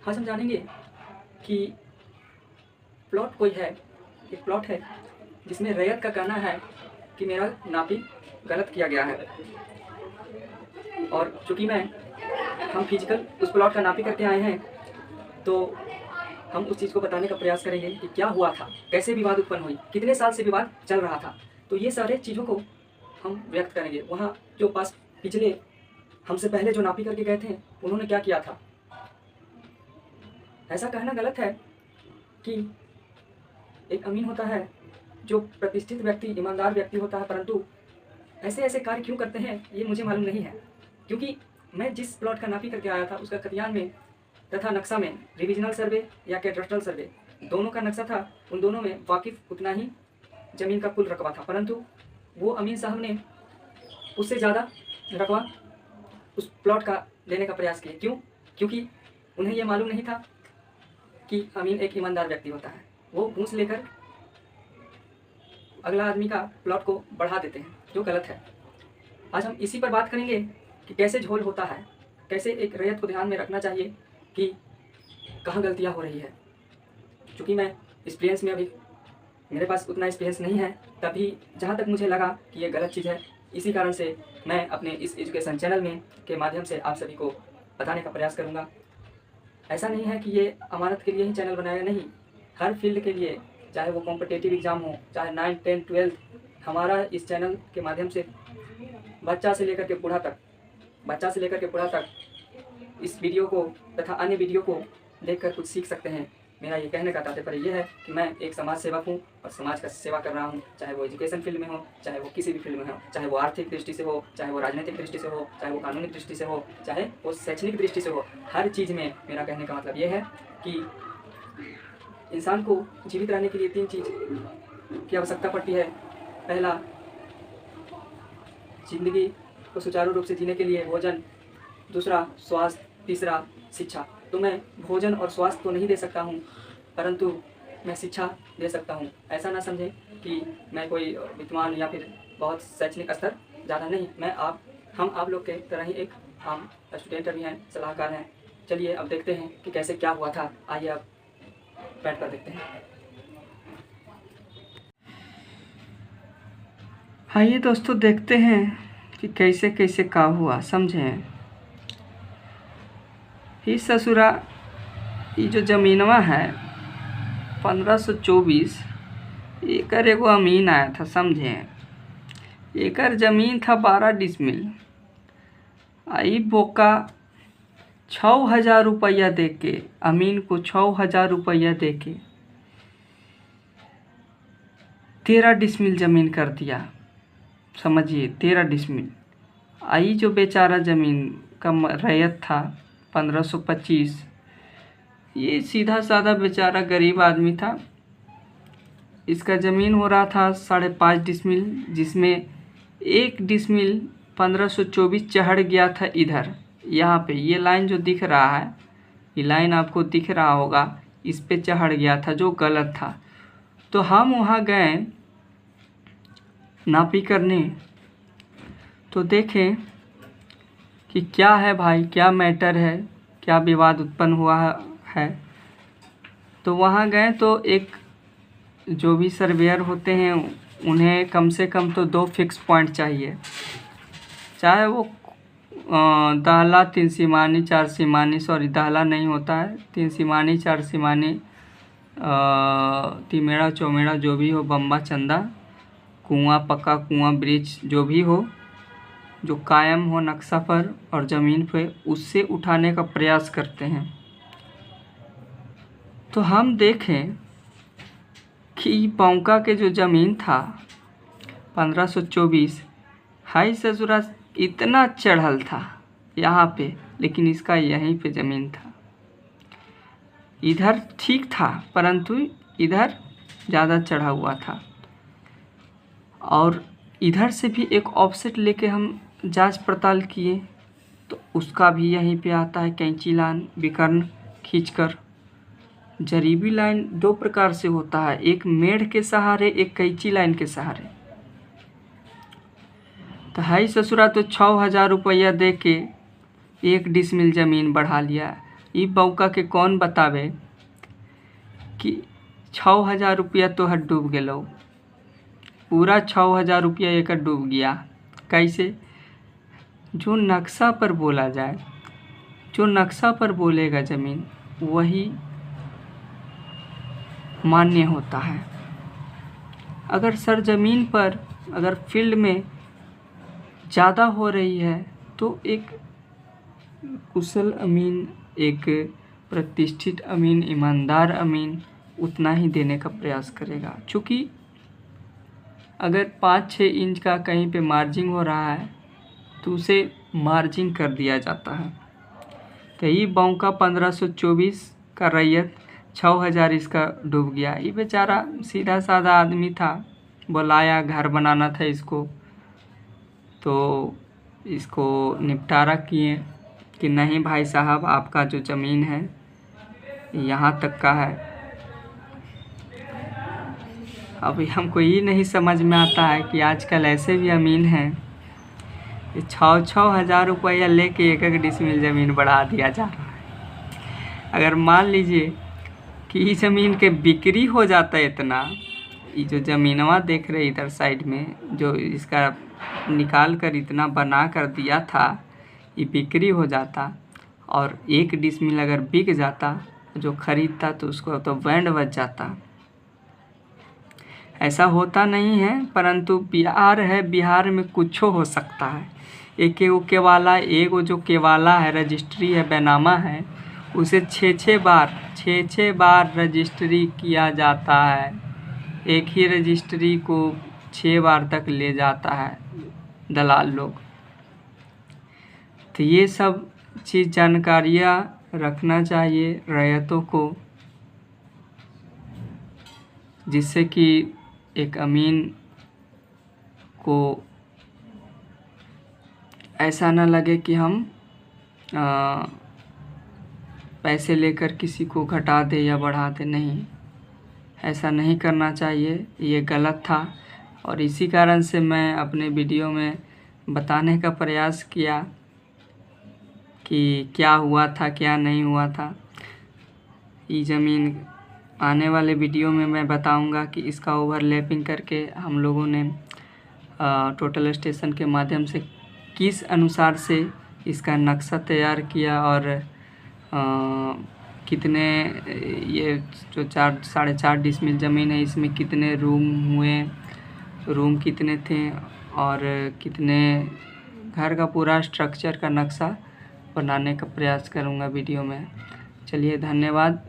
आज हम जानेंगे कि प्लॉट कोई है, एक प्लॉट है जिसमें रैयत का कहना है कि मेरा नापी गलत किया गया है, और चूँकि हम फिजिकल उस प्लॉट का नापी करके आए हैं, तो हम उस चीज़ को बताने का प्रयास करेंगे कि क्या हुआ था, कैसे विवाद उत्पन्न हुई, कितने साल से विवाद चल रहा था। तो ये सारे चीज़ों को हम व्यक्त करेंगे। वहाँ जो पिछले हमसे पहले जो नापी करके गए थे, उन्होंने क्या किया था। ऐसा कहना गलत है कि एक अमीन होता है जो प्रतिष्ठित व्यक्ति, ईमानदार व्यक्ति होता है, परंतु ऐसे ऐसे कार्य क्यों करते हैं ये मुझे मालूम नहीं है। क्योंकि मैं जिस प्लॉट का नापी करके आया था उसका खतियान में तथा नक्शा में रिविजनल सर्वे या कैडस्ट्रल सर्वे दोनों का नक्शा था, उन दोनों में वाकिफ उतना ही ज़मीन का कुल रकबा था, परंतु वो अमीन साहब ने उससे ज़्यादा रकबा उस प्लॉट का लेने का प्रयास किया। क्यों? क्योंकि उन्हें यह मालूम नहीं था कि अमीन एक ईमानदार व्यक्ति होता है। वो घूस लेकर अगला आदमी का प्लॉट को बढ़ा देते हैं, जो गलत है। आज हम इसी पर बात करेंगे कि कैसे झोल होता है, कैसे एक रैयत को ध्यान में रखना चाहिए कि कहाँ गलतियाँ हो रही है। चूँकि मैं एक्सपीरियंस में अभी मेरे पास उतना एक्सपीरियंस नहीं है, तभी जहाँ तक मुझे लगा कि ये गलत चीज़ है, इसी कारण से मैं अपने इस एजुकेशन चैनल में के माध्यम से आप सभी को बताने का प्रयास करूँगा। ऐसा नहीं है कि ये अमानत के लिए ही चैनल बनाया, नहीं, हर फील्ड के लिए, चाहे वो कॉम्पिटिटिव एग्ज़ाम हो, चाहे 9, 10, 12, हमारा इस चैनल के माध्यम से बच्चा से लेकर के बूढ़ा तक इस वीडियो को तथा अन्य वीडियो को देखकर कुछ सीख सकते हैं। मेरा ये कहने का तात्पर्य यह है कि मैं एक समाज सेवक हूँ और समाज का सेवा कर रहा हूँ, चाहे वो एजुकेशन फील्ड में हो, चाहे वो किसी भी फील्ड में हो, चाहे वो आर्थिक दृष्टि से हो, चाहे वो राजनीतिक दृष्टि से हो, चाहे वो कानूनी दृष्टि से हो, चाहे वो शैक्षणिक दृष्टि से हो। हर चीज़ में मेरा कहने का मतलब ये है कि इंसान को जीवित रहने के लिए 3 चीज़ की आवश्यकता पड़ती है। पहला, जिंदगी को सुचारू रूप से जीने के लिए भोजन, दूसरा स्वास्थ्य, तीसरा शिक्षा। तो मैं भोजन और स्वास्थ्य तो नहीं दे सकता हूँ, परंतु मैं शिक्षा दे सकता हूँ। ऐसा ना समझें कि मैं कोई विद्वान या फिर बहुत शैक्षणिक स्तर ज़्यादा नहीं, हम आप लोग के तरह ही एक आम स्टूडेंट भी हैं, सलाहकार हैं। चलिए अब देखते हैं कि कैसे क्या हुआ था। आइए अब बैठ कर देखते हैं। आइए दोस्तों देखते हैं कि कैसे कैसे क्या हुआ, समझें। ही ससुरा, ये जो ज़मीनवा है 1524 एकर एगो अमीन आया था, समझें। एकर ज़मीन था 12 डिसमिल। आई बोका 6,000 रुपया दे के, अमीन को 6,000 रुपया दे के 13 डिसमिल ज़मीन कर दिया। समझिए, 13 डिसमिल। आई जो बेचारा ज़मीन का रैयत था 1525, ये सीधा साधा बेचारा गरीब आदमी था। इसका ज़मीन हो रहा था 5.5 डिसमिल, जिसमें 1 डिसमिल 1524 चढ़ गया था इधर। यहाँ पे ये लाइन जो दिख रहा है, ये लाइन आपको दिख रहा होगा, इस पे चढ़ गया था, जो गलत था। तो हम वहाँ गए नापी करने, तो देखें कि क्या है भाई, क्या मैटर है, क्या विवाद उत्पन्न हुआ है। तो वहाँ गए तो एक जो भी सर्वेयर होते हैं उन्हें कम से कम तो 2 फिक्स पॉइंट चाहिए, चाहे वो दाहला 3 सीमानी 4 सीमानी, सॉरी दाहला नहीं होता है, 3 सीमानी 4 सीमानी, तिमेड़ा चौमेड़ा जो भी हो, बम्बा चंदा, कुआं, पक्का कुआं, ब्रिज जो भी हो, जो कायम हो नक्शा पर और ज़मीन पे, उससे उठाने का प्रयास करते हैं। तो हम देखें कि पौंका के जो ज़मीन था 1524, हाई ससुरा इतना चढ़ल था यहाँ पे, लेकिन इसका यहीं पे ज़मीन था। इधर ठीक था, परंतु इधर ज़्यादा चढ़ा हुआ था। और इधर से भी एक ऑफसेट लेके हम जांच पड़ताल किए, तो उसका भी यहीं पे आता है, कैंची लाइन विकर्ण खींचकर। जरीबी लाइन 2 प्रकार से होता है, एक मेढ़ के सहारे, एक कैंची लाइन के सहारे। तो हाई ससुरा तो 6,000 रुपया दे के 1 डिसमिल ज़मीन बढ़ा लिया, ई बौका के कौन बतावे कि 6,000 रुपया तोहर डूब गेलो, पूरा 6,000 रुपया एक डूब गया। कैसे? जो नक्शा पर बोला जाए, जो नक्शा पर बोलेगा ज़मीन वही मान्य होता है। अगर सरजमीन पर, अगर फील्ड में ज़्यादा हो रही है तो एक कुशल अमीन, एक प्रतिष्ठित अमीन, ईमानदार अमीन उतना ही देने का प्रयास करेगा। क्योंकि अगर 5-6 इंच का कहीं पे मार्जिंग हो रहा है तो उसे मार्जिंग कर दिया जाता है। तो ये बौका 1524 का रैयत 6,000 इसका डूब गया। ये बेचारा सीधा साधा आदमी था, बुलाया, घर बनाना था इसको, तो इसको निपटारा किए कि नहीं भाई साहब, आपका जो ज़मीन है यहाँ तक का है। अभी हमको ये नहीं समझ में आता है कि आजकल ऐसे भी अमीन हैं, 6,000 रुपया लेके एक डिसमिल ज़मीन बढ़ा दिया जा रहा है। अगर मान लीजिए कि इस ज़मीन के बिक्री हो जाता है इतना, ये जो ज़मीनवा देख रहे इधर साइड में, जो इसका निकाल कर इतना बना कर दिया था, ये बिक्री हो जाता और 1 डिसमिल अगर बिक जाता, जो खरीदता तो उसको तो बैंड बज जाता। ऐसा होता नहीं है, परंतु बिहार है, बिहार में कुछ हो सकता है। एगो केवाला, एगो जो केवाला है, रजिस्ट्री है, बैनामा है, उसे 6-6 बार रजिस्ट्री किया जाता है। एक ही रजिस्ट्री को 6 बार तक ले जाता है दलाल लोग। तो ये सब चीज़ जानकारियाँ रखना चाहिए रैयतों को, जिससे कि एक अमीन को ऐसा ना लगे कि हम पैसे लेकर किसी को घटा दे या बढ़ा दे। नहीं, ऐसा नहीं करना चाहिए, ये गलत था। और इसी कारण से मैं अपने वीडियो में बताने का प्रयास किया कि क्या हुआ था, क्या नहीं हुआ था। ये ज़मीन आने वाले वीडियो में मैं बताऊंगा कि इसका ओवरलैपिंग करके हम लोगों ने टोटल स्टेशन के माध्यम से किस अनुसार से इसका नक्शा तैयार किया और कितने, ये जो 4.5 डिसमिल ज़मीन है, इसमें कितने रूम हुए, रूम कितने थे और कितने, घर का पूरा स्ट्रक्चर का नक्शा बनाने का प्रयास करूंगा वीडियो में। चलिए, धन्यवाद।